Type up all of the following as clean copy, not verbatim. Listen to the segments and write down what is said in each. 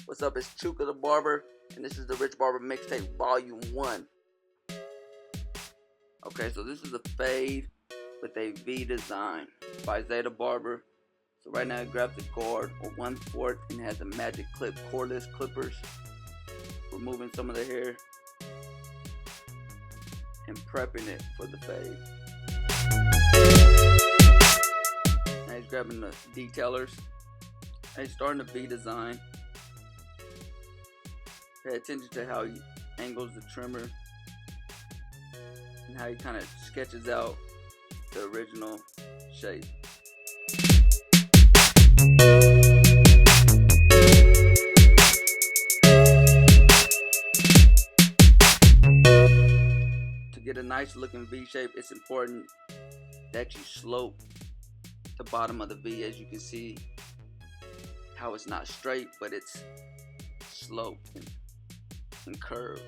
What's up? It's Chuka the Barber, and this is the Rich Barber Mixtape Volume 1. Okay, so this is a fade with a V design by Zay The Barber. So right now, grab the guard or 1/4 and has a magic clip, cordless clippers, removing some of the hair and prepping it for the fade. Now he's grabbing the detailers. Now he's starting the V design. Pay attention to how he angles the trimmer and how he kind of sketches out the original shape. To get a nice looking V shape, it's important that you slope the bottom of the V. As you can see how it's not straight, but it's sloped and curved.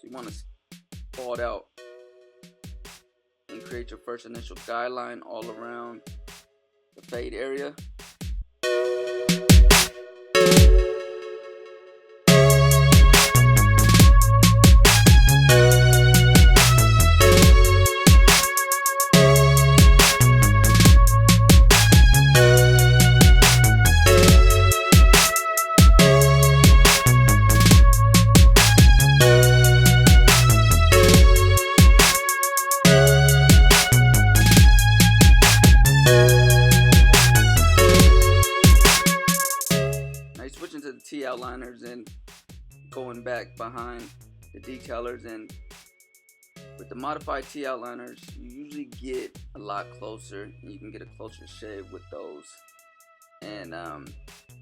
You want to ball it out and create your first initial guideline all around the fade area. Switching to the T outliners and going back behind the detailers, and with the modified T outliners you usually get a lot closer and you can get a closer shave with those, and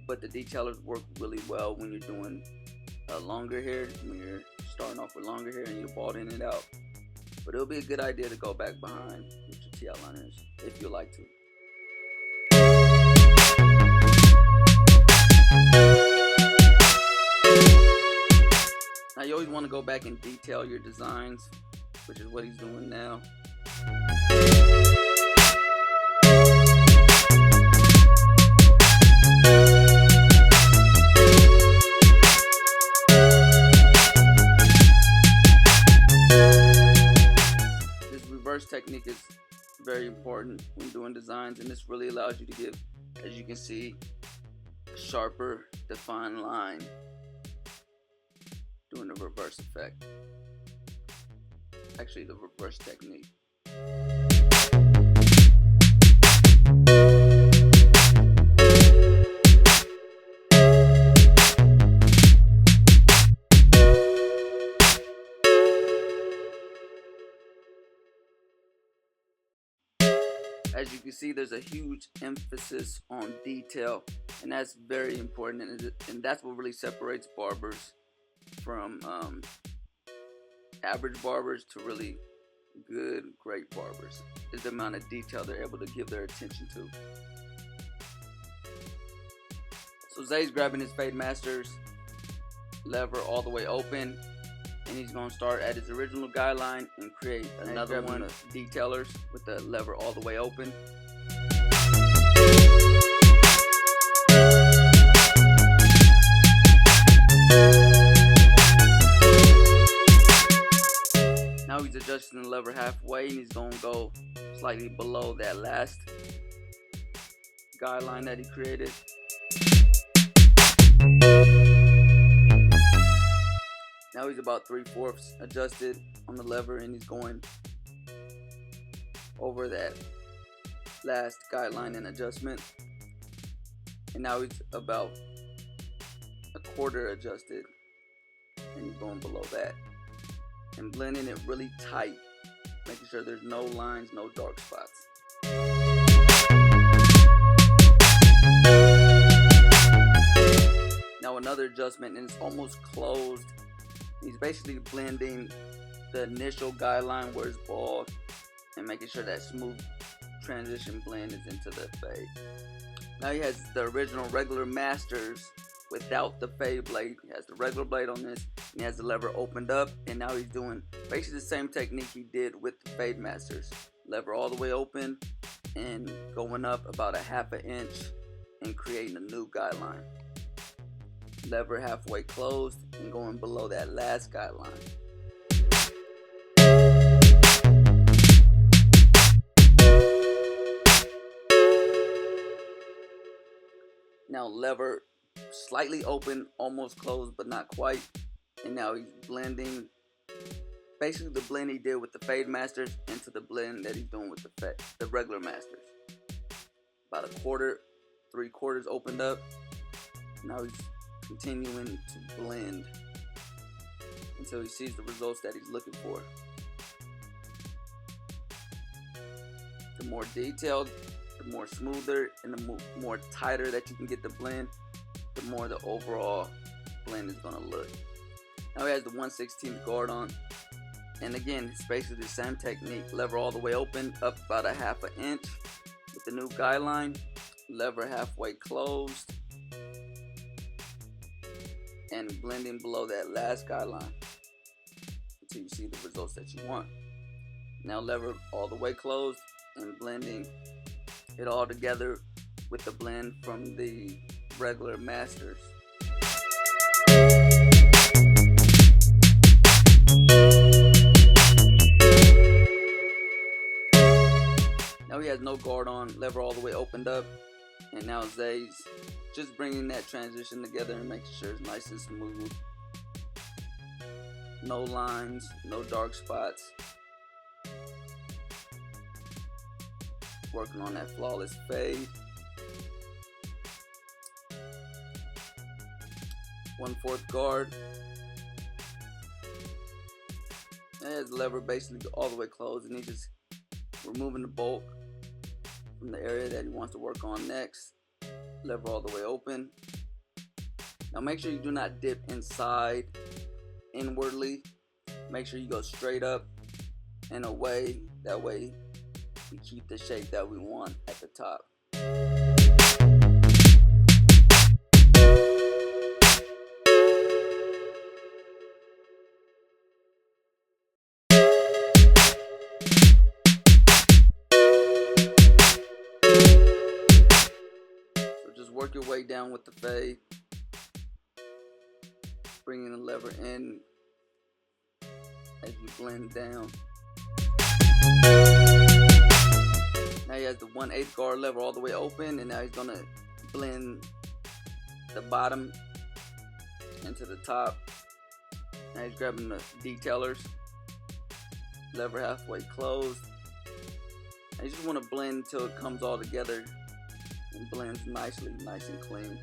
but the detailers work really well when you're doing longer hair, when you're starting off with longer hair and you're balding it out. But it'll be a good idea to go back behind with your T outliners if you like to. Now you always want to go back and detail your designs, which is what he's doing now. This reverse technique is very important when doing designs, and this really allows you to give, as you can see, a sharper, defined line doing the reverse effect. Actually, the reverse technique. As you can see, there's a huge emphasis on detail, and that's very important, and that's what really separates barbers from average barbers to really good, great barbers, is the amount of detail they're able to give their attention to. So Zay's grabbing his Fade Masters lever all the way open, and he's going to start at his original guideline and create another one of detailers with the lever all the way open. Now he's adjusting the lever halfway, and he's going to go slightly below that last guideline that he created. Now he's about 3/4 adjusted on the lever, and he's going over that last guideline and adjustment. And now he's about 1/4 adjusted, and he's going below that. And blending it really tight, making sure there's no lines, no dark spots. Now another adjustment, and it's almost closed. He's basically blending the initial guideline where it's bald and making sure that smooth transition blend is into the fade. Now he has the original regular masters without the fade blade. He has the regular blade on this, and he has the lever opened up, and now he's doing basically the same technique he did with the fade masters. Lever all the way open and going up about 1/2 inch and creating a new guideline. Lever halfway closed and going below that last guideline. Now lever slightly open, almost closed, but not quite. And now he's blending basically the blend he did with the fade masters into the blend that he's doing with the regular masters. About 1/4, 3/4 opened up. Now he's continuing to blend until he sees the results that he's looking for. The more detailed, the more smoother, and the more tighter that you can get the blend, the more the overall blend is going to look. Now he has the 1/16 guard on, and again it's basically the same technique. Lever all the way open, up about 1/2 inch with the new guideline. Lever halfway closed and blending below that last guideline until you see the results that you want. Now lever all the way closed and blending it all together with the blend from the regular masters. Now he has no guard on, lever all the way opened up, and now Zay's just bringing that transition together and making sure it's nice and smooth. No lines, no dark spots. Working on that flawless fade. 1/4 guard. And his lever basically all the way closed, and he's just removing the bulk from the area that he wants to work on next. Lever all the way open. Now make sure you do not dip inside inwardly. Make sure you go straight up and away. That way we keep the shape that we want at the top. Work your way down with the fade, bringing the lever in as you blend down. Now he has the 1/8 guard lever all the way open, and now he's gonna blend the bottom into the top. Now he's grabbing the detailers, lever halfway closed. I just want to blend until it comes all together and blends nicely, nice and clean.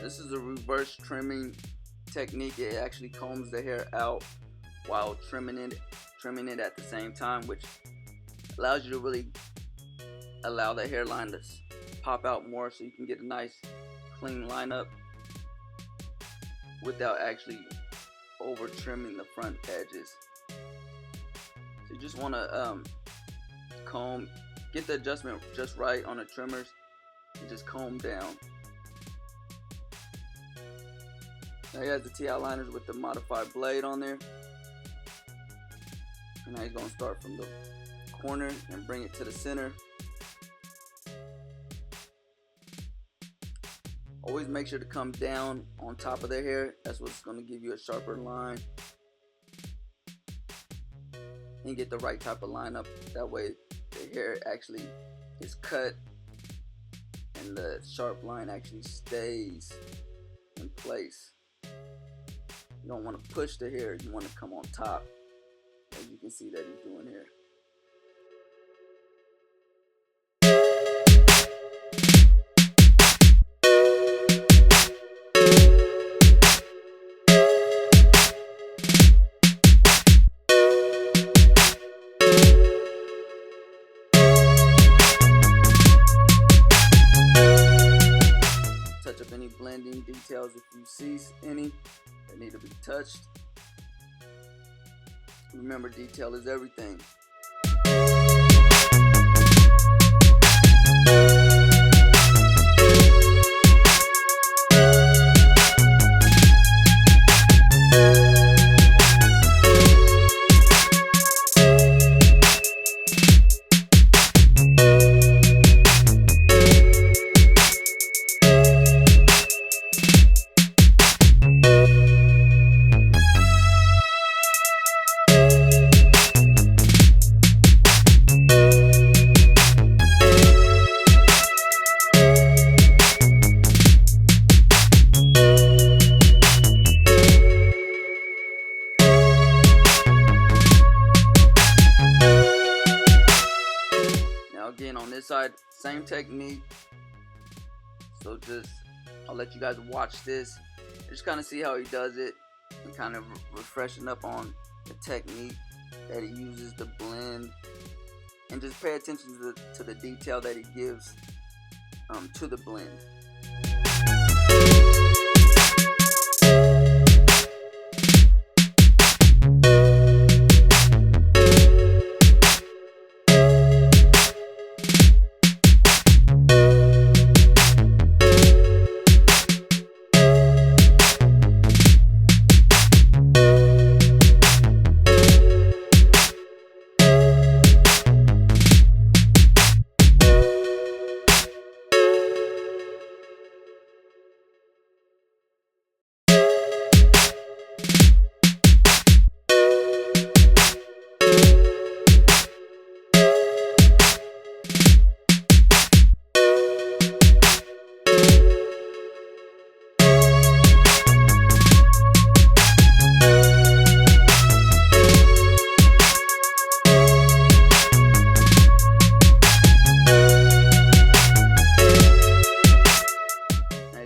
This is a reverse trimming technique. It actually combs the hair out while trimming it at the same time, which allows you to really allow the hairline to pop out more, so you can get a nice clean lineup without actually over trimming the front edges. So you just want to comb, get the adjustment just right on the trimmers, and just comb down. Now he has the TI liners with the modified blade on there, and now he's going to start from the corner and bring it to the center. Always make sure to come down on top of their hair. That's what's going to give you a sharper line and get the right type of lineup. That way the hair actually is cut and the sharp line actually stays in place. You don't want to push the hair, you want to come on top, as you can see that he's doing here. Touch up any blending details if you see any that need to be touched. Remember, detail is everything. Again, on this side, same technique. So I'll let you guys watch this. Just kind of see how he does it and kind of refreshing up on the technique that he uses to blend, and just pay attention to the detail that he gives to the blend.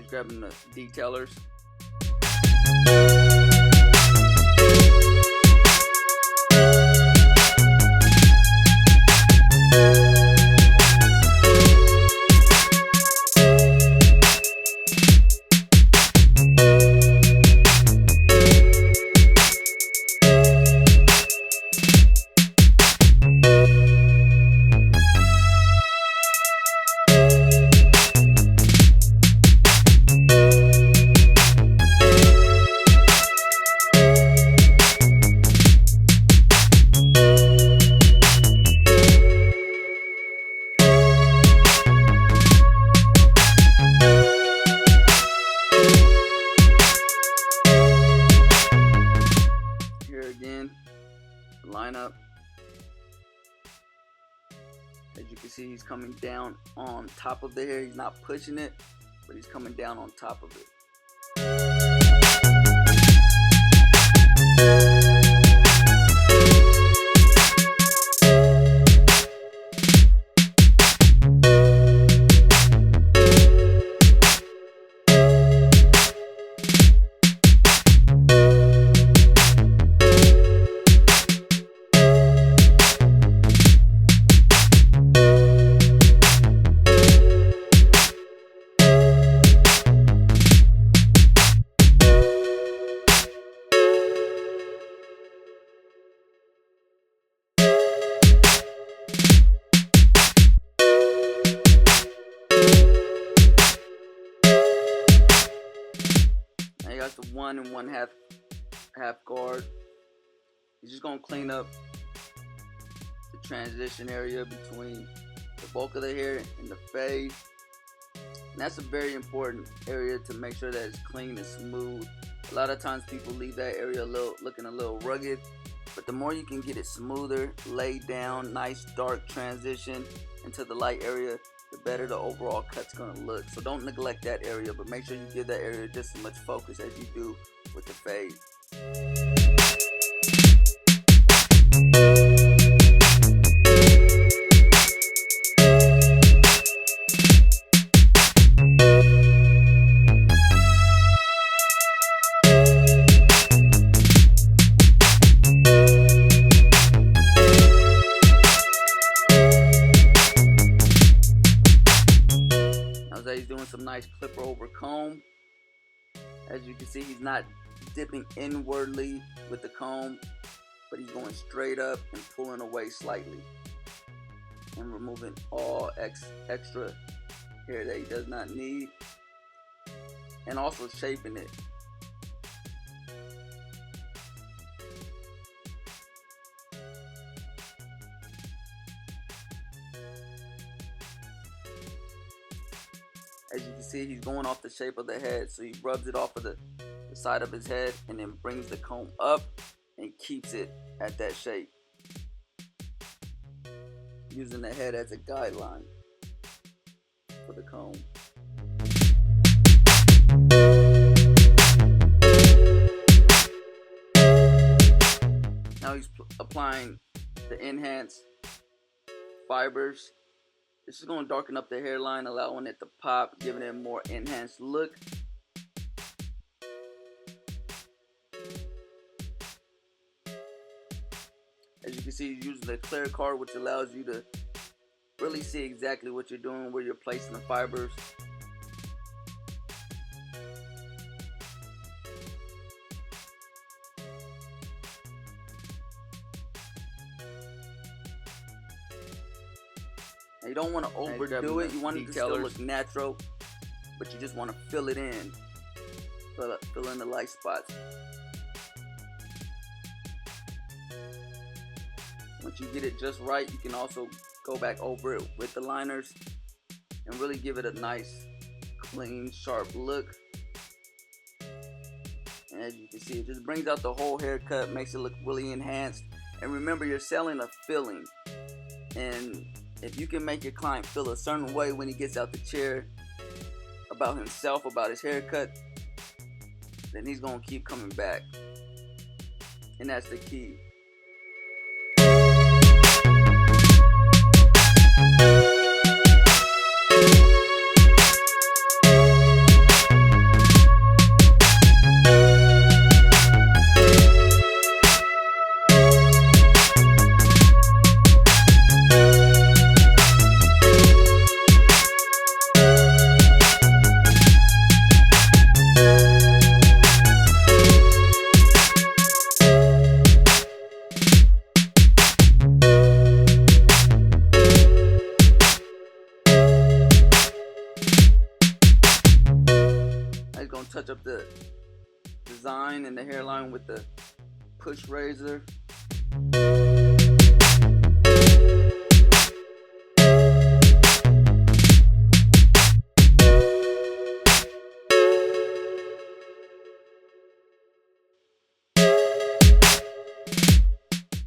Grabbing the detailers. Lineup. As you can see, he's coming down on top of the hair. He's not pushing it, but he's coming down on top of it. That's the 1 1/2 guard. You're just gonna clean up the transition area between the bulk of the hair and the fade. And that's a very important area to make sure that it's clean and smooth. A lot of times people leave that area looking a little rugged, but the more you can get it smoother, laid down, nice dark transition into the light area, the better the overall cut's gonna look. So don't neglect that area, but make sure you give that area just as much focus as you do with the fade. He's doing some nice clipper over comb. As you can see, he's not dipping inwardly with the comb, but he's going straight up and pulling away slightly and removing all extra hair that he does not need, and also shaping it. As you can see, he's going off the shape of the head, so he rubs it off of the side of his head and then brings the comb up and keeps it at that shape, using the head as a guideline for the comb. Now he's applying the enhanced fibers. This is going to darken up the hairline, allowing it to pop, giving it a more enhanced look. As you can see, he's using the clear card, which allows you to really see exactly what you're doing, where you're placing the fibers. Now, you don't want to overdo it. You want it to still look natural, but you just want to fill it in, fill in the light spots. Once you get it just right, you can also go back over it with the liners and really give it a nice, clean, sharp look. And as you can see, it just brings out the whole haircut, makes it look really enhanced. And remember, you're selling a feeling. And if you can make your client feel a certain way when he gets out the chair about himself, about his haircut, then he's going to keep coming back. And that's the key. Touch up the design and the hairline with the push razor. You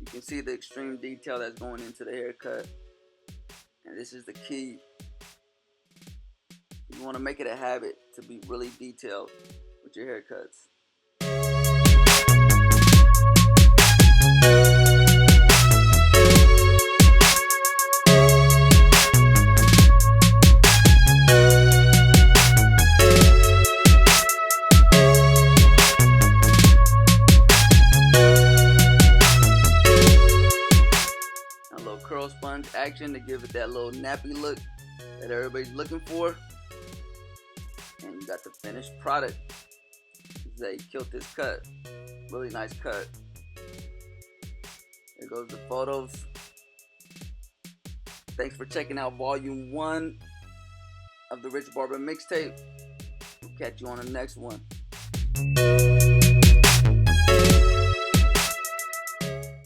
can see the extreme detail that's going into the haircut, and this is the key. You want to make it a habit to be really detailed with your haircuts. A little curl sponge action to give it that little nappy look that everybody's looking for. And you got the finished product. Zay killed this cut. Really nice cut. There goes the photos. Thanks for checking out volume 1 of the Rich Barber Mixtape. We'll catch you on the next one.